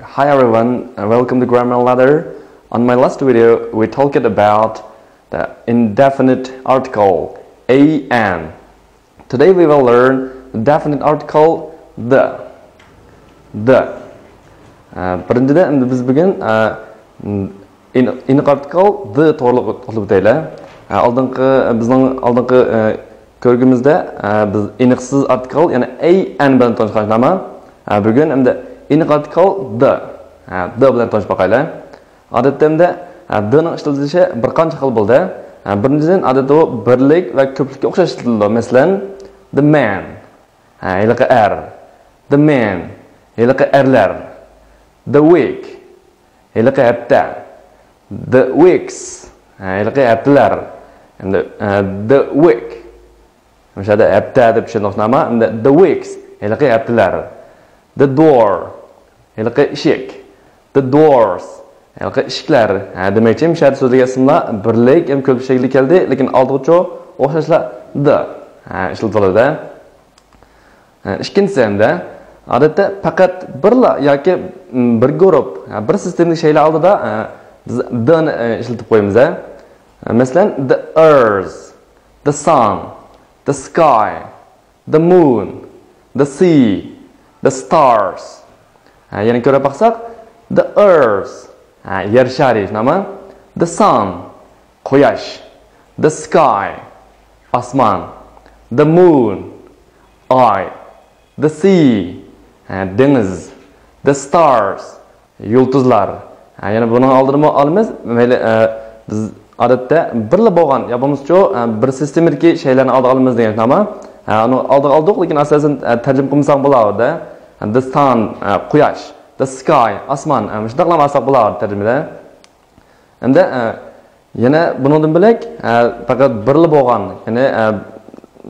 Hi everyone, and welcome to Grammar Ladder. On my last video, we talked about the indefinite article an. Today we will learn the definite article the. Birinchidan biz bugun iniq article the to'g'ri qilib o'taylik. Bizning oldingi ko'rgimizda biz iniqsiz article, ya'ni an bilan tanishganmiz. Bugun endi iniq article the bilan tanishib boqaylik. Odatda the ning ishlatilishi bir qancha xil bo'ldi. Birinchidan odatda u birlik va ko'plikka o'xshash ishlatiladi. Masalan, the man, iliqi er, the man, iliqi erlar, the week, iliqi hafta, the weeks, iliqi haftalar, endi the week. O'shada hafta deb tushunmoqdami? Endi the weeks, iliqi haftalar. The door, iliqi eshik, the doors, iliqi eshiklar. Demakchi, mishad so'ziga ismlar birlik ham ko'p shakli keldi, lekin oldiqcha o'xshashlar the ishlatiladi. Ikkinchisi endi odatda faqat birla yoki bir guruh, bir sistemlik shaylar oldida biz the ni ishlatib qo'yamiz. Masalan, the earth, the sun, the sky, the moon, the sea, the stars. Yana ko'ra baqsak, the earth, yer shari nima? The sun, quyosh, the sky, osmon, the moon, oy, the sea, dengiz, the stars, yulduzlar. Yana buni oldini olamiz. Mayli biz odatda birla bo'lgan, yo bo'lmasa bir sistemdagi shaylarni olamiz degan nima? Uni oldik, lekin asosan tarjima qilmasam bo'ladi. The sun, quyosh, the sky, osmon, shunday qilmasak bo'ladi tarjimada. Endi yana bundan bilak faqat birla bo'lgan, ya'ni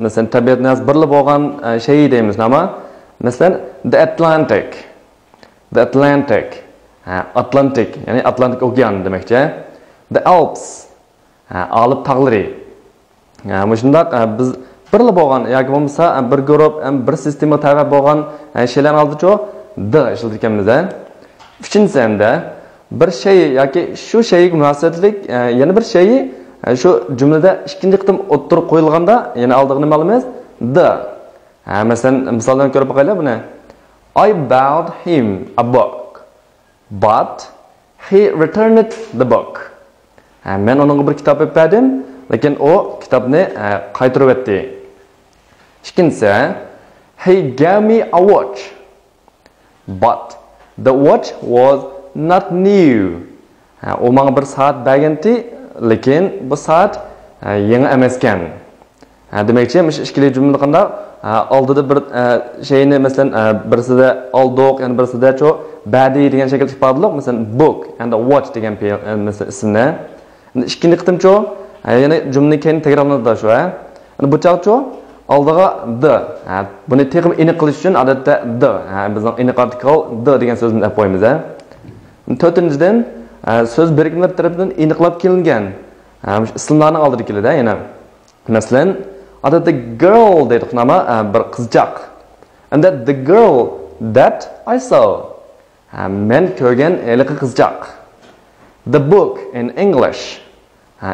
masalan tabiatni birla bo'lgan shay deymiz nima? Masalan, the Atlantic, Atlantic, ya'ni Atlantik okean demakchi. The Alps, Alp tog'lari. Shunday biz birla bo'lgan yoki bo'lmasa bir guruh bir sistema tabi bo'lgan shaylarni oldicha the ishlatganmiz. Uchinchisi endi bir shay yoki shu shayga munosabatlik yana bir shay shu jumlada ikkinchi qitim o'ttirib qo'yilganda yana oldiga nima olamiz? The. Masalan, misoldan ko'rib boqaylik buni. I bought him a book, but he returned the book. Men unga bir kitob berdim, lekin u kitobni qaytarib o'tdi. Ikkinchisi, he gave me a watch, but the watch was not new. U menga bir soat berganti, lekin bu soat yangi emas ekan. Demakchi, mush ikkili jumla qanday oldida bir shayni masalan birisida oldiq, ya'ni birisida badi degan shaklda ifodalaylik. Masalan, book and watch degan ismni. Ikkinchi qitimcha yana jumla keyin takrorlanadi shu. Bu chaqcho oldiga the. Buni teqim aniq qilish uchun odatda the. Bizning aniq article the degan so'zni olib qo'yamiz. To'rtinchidan so'z birikmalar tomonidan aniqlab kelingan ismlarning oldida keladi yana. Masalan, odatda girl deydi nima? Bir qizchaq. And that the girl that I saw. Men ko'rgan eliqi qizchaq. The book in English.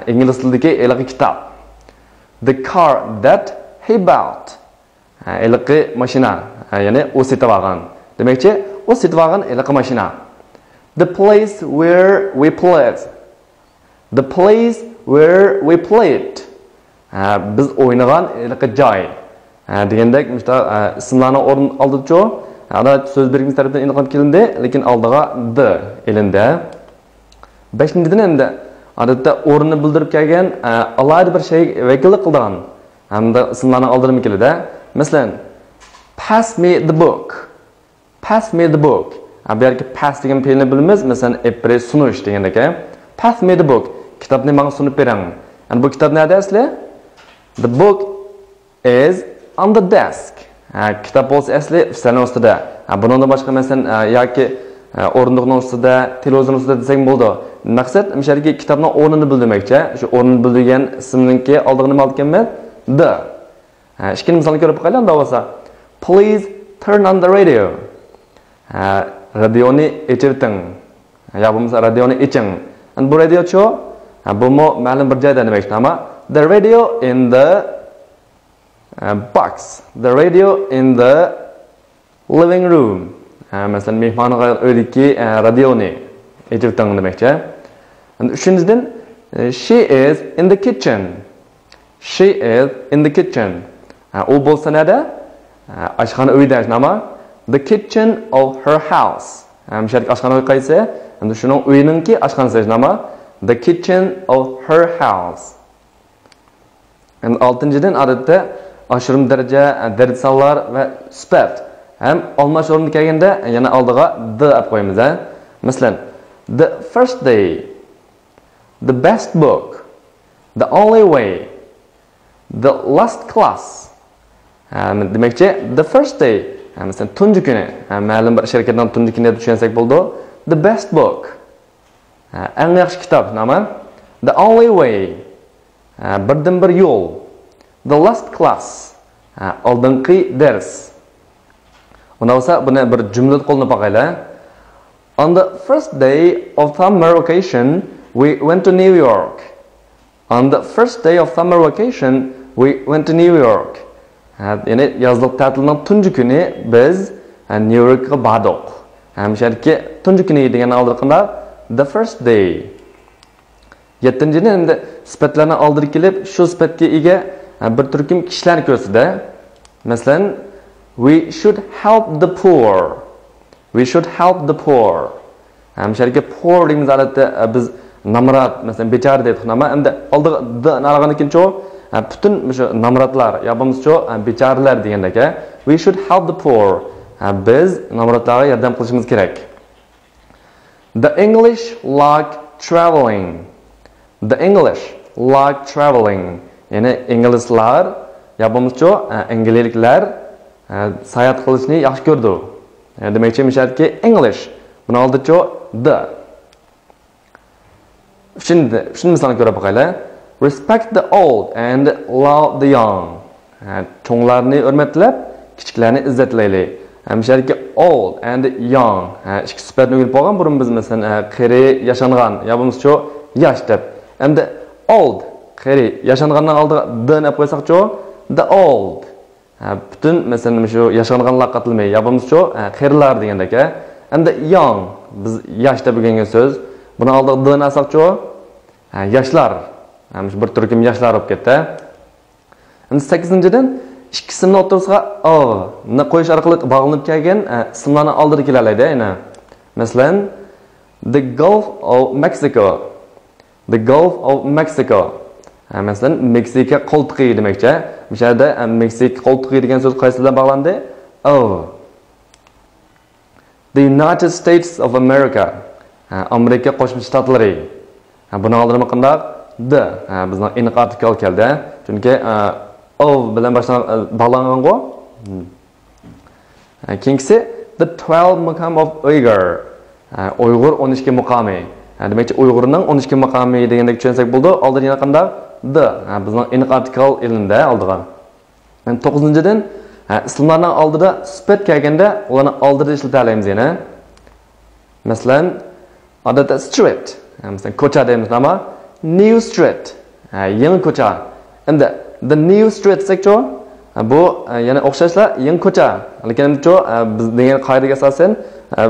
Ingliz tilidagi eliqi kitob. The car that he bought. Eliqi mashina, ya'ni u setib olgan. Demakchi, u setib olgan eliqi mashina. The place where we played. The place where we played. Biz o'ynagan eliqi joy. Degandek, mishta ismlarni o'rin oldicha, adat so'z birikmasi tomonidan aniqlab kelindi, lekin oldiga the elindi. 5-dan endi odatda o'rnini bildirib kelgan alohida bir shay vakillik qilgan hamda ismlarni oldirib keladi. Masalan, pass me the book. Pass me the book. Bu yerga pass degan fe'lni bilamiz. Masalan, epre sunish degan ekan. Pass me the book. Kitobni menga sunib bering. Yani bu kitob nerede asli? The book is on the desk. Kitob bo'lsa asli stolning ustida. Bundan boshqa masalan yoki o'rindiqning ustida, televizorning ustida desang bo'ldi. Maqsad mishalga kitobning o'rnini bildirmoqchi. Shu o'rnini bildirgan ismninki oldiga nima olganman? The. Ikkinchi misolni ko'rib qo'yaylik, unda bo'lsa. Please turn on the radio. radioni echirting ya bo'lmasa radioni eching. Bu radio-chi bu ma'lum bir joyda demakchi, ama the radio in the box, the radio in the living room. Masalan, mehmonxona uydagi radioni echirting demakchi. Uchinchidan, she is in the kitchen. She is in the kitchen. U bo'lsa nada? Oshxona uyda, ama the kitchen of her house. Mishalik oshxona uy qaysi? Endi shuning uyiningki oshxonasi, ama the kitchen of her house. Endi 6-dan odatda oshirim daraja, darajalar va sifat ham almash o'ringa kelganda yana oldiga the olib qo'yamiz. Masalan, the first day, the best book, the only way, the last class. Demakchi, the first day, masalan, tunji kuni, ma'lum bir shirkatdan tunji kuni deb tushunsak bo'ldi. The best book, eng yaxshi kitob nomi. The only way, birdan bir yo'l. The last class, oldingi dars. Unda bo'lsa buni bir jumla qo'llanib boqaylik. On the first day of summer vacation, we went to New York. On the first day of summer vacation, we went to New York. Ya'ni yozlik ta'tilning tunji kuni biz New Yorkga bordik. Hamshaki tunji kuni degan oldirqanda the first day. 7-dan endi sifatlarni oldirib kelib, shu sifatga ega bir turkum kishilarni ko'rsatdi. Masalan, we should help the poor. We should help the poor. Hamshaki poor deymiz albatta biz namrat, masalan, bechora deydik, ama endi oldiga the nalag'an ekancho, butun shu namratlar, ya bo'lmasa bechoralar degandaka, we should help the poor. Biz namratlarga yordam qilishimiz kerak. The English like traveling. The English like traveling. Ya'ni inglizlar, ya bo'lmasa inglizliklar sayohat qilishni yaxshi ko'rdi. Demakchi, mishatki English. Buni oldicho the. Shunda misolni ko'rib boqaylik. Respect the old and love the young. Cho'nglarni hurmatlab, kichiklarni izzatlaylik. Mishatki old and young. Ikki sifatni o'rganib bo'lgan burun biz masalan qari, yashangan, ya bo'lmasa yosh deb. Endi old, qari, yashangandan oldiga the deb qo'ysaqchi, the old. Butun masalan shu yashanganlar qatilmay, ya bo'lmasa qarilar degandaka. Endi young, biz yosh deb bo'lgan so'z. Buni oldiga the nasaqchi, yoshlar. Bir turkum yoshlar olib ketdi. Endi 8-dan ikkisini o'rtasiga ni qo'yish orqali bog'lanib kelgan ismlarni oldirib kelalaydi, yana. Masalan, the Gulf of Mexico. The Gulf of Mexico. Masalan, Meksika qo'ltiqi demakchi. Mishada Meksika qo'ltiqi degan so'z qaysi bilan bog'landi? The United States of America. Amerika Qo'shma Shtatlari. Buni oldirib qanday? The. Bizning aniq artikl keldi. Chunki bilan bog'langan-ku. Keyingisi the 12 maqam of Uyghur. Uyg'ur 12 maqami. Demakchi Uyg'urning 12 maqami degandek tushunsak bo'ldi. Oldin yana qanday? The. Bizning aniq artikl elinda oldiga. 9-dan ismlarning oldida sifat kelganda ularni oldida ishlatalaymiz yana. Masalan, odatda street. Masalan, ko'cha deymiz, ama New Street. Yangi ko'cha. Endi the New Street sektor bu yana o'xshashlar yangi ko'cha. Lekin biz degan qoidaga asosan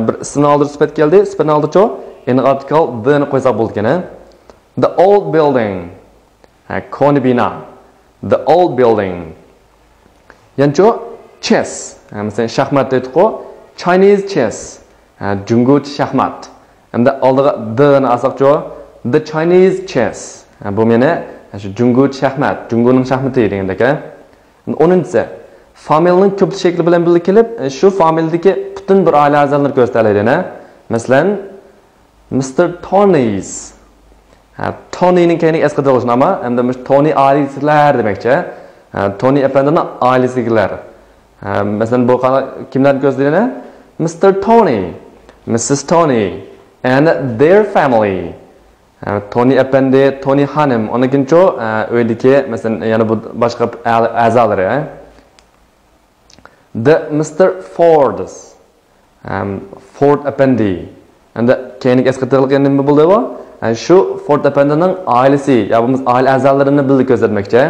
bir ismni oldirib sifat keldi, sifatni oldirib endi article the ni qo'ysak bo'ldi ekan. The old building. Koni bina. The old building. Yancho chess. Masalan, shaxmat deydi-ku, Chinese chess. Jungut shaxmat. Endi oldiga the ni asaqchi, the Chinese chess. Bu meni shu jungut shaxmat, junguning shaxmati degandaka. 10-si familiyaning ko'p shakli bilan birga kelib, shu familiyadagi butun bir oila a'zolarini ko'rsatadi, ana. Masalan, Mr. Tony's. Tonyning keyin esqatilish nomi, hamda Tony oilasilar demakchi. Tony apandining oilasigilar. Masalan, bu kimlarni ko'rsatadi? Mr. Tony, Mrs. Tony and their family. Tony apandi, Tony xonim, onikincho uydagi masalan yana bu boshqa a'zolari. The Mr. Fords. Ford Appendi. Endi keyingi esqatiliq endi nima bo'ldi bu? Shu Ford Appendining oilasi, ya bo'lmasa oila a'zolarini bildi ko'rsatmoqchi.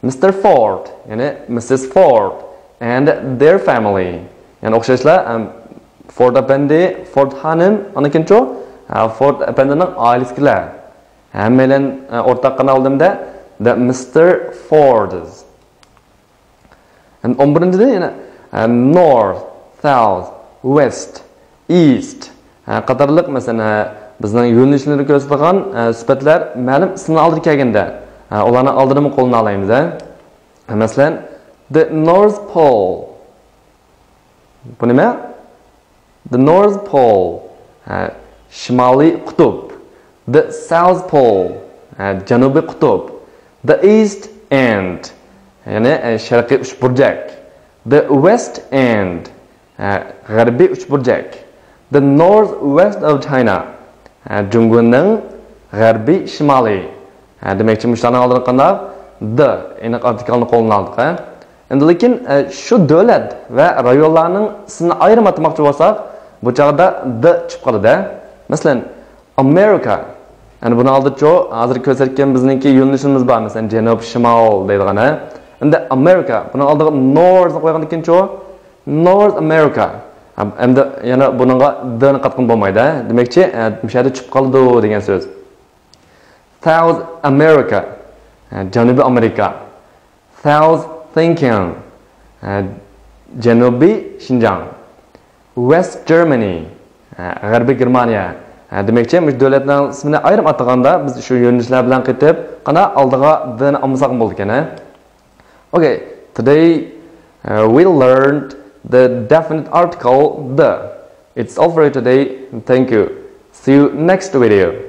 Mr. Ford, ya'ni Mrs. Ford and their family. Ya'ni o'xshashlar Ford Appendi, Ford xonim, anikincho Ford Appendining oilasikilar. Hammalar o'rtaq qanaldimda the Mr. Fords. And 11-da yana north, south, west, east qatorliq masalan bizning yo'nalishlarni ko'rsatgan sifatlar ma'lum ismni oldiga kelganda ularni oldindan qo'lga olamiz. Masalan, the North Pole. Bu nima? The North Pole, Shimoliy qutb. The South Pole, Janubiy qutb. The East End, ya'ni sharqiy uchburchak. The West End, g'arbiy uchburchak. The Northwest of China, Junggunning g'arbiy shimoliy. Demakchi mushlarni oldin qanday the aniq artikelni qo'lga oldik. Endi lekin shu davlat va rayonlarning ismini ayirib aytmoqchi bo'lsak, bu chog'da the chiqib qoladi. Masalan, America. Yani buni oldincha hozir ko'rsatgan bizningki yo'nalishimiz bor. Masalan, janub, shimol deydigan. Endi America, buni oldiga north qo'ygandan keyin North America. Endi yana buningga the ni qatqin bo'lmaydi. Demakchi, mushada chiqib qoldi degan so'z. South America, Janubiy Amerika. South Thinking, Janubiy Xinjiang. West Germany, G'arbiy Germaniya. Demakchi, mush davlatlarning ismini ayirib ataganda biz shu yo'nalishlar bilan ketib, qana oldiga the ni olmasak bo'ldi ekan. Okay, today we learned the definite article the. It's all for today. Thank you. See you next video.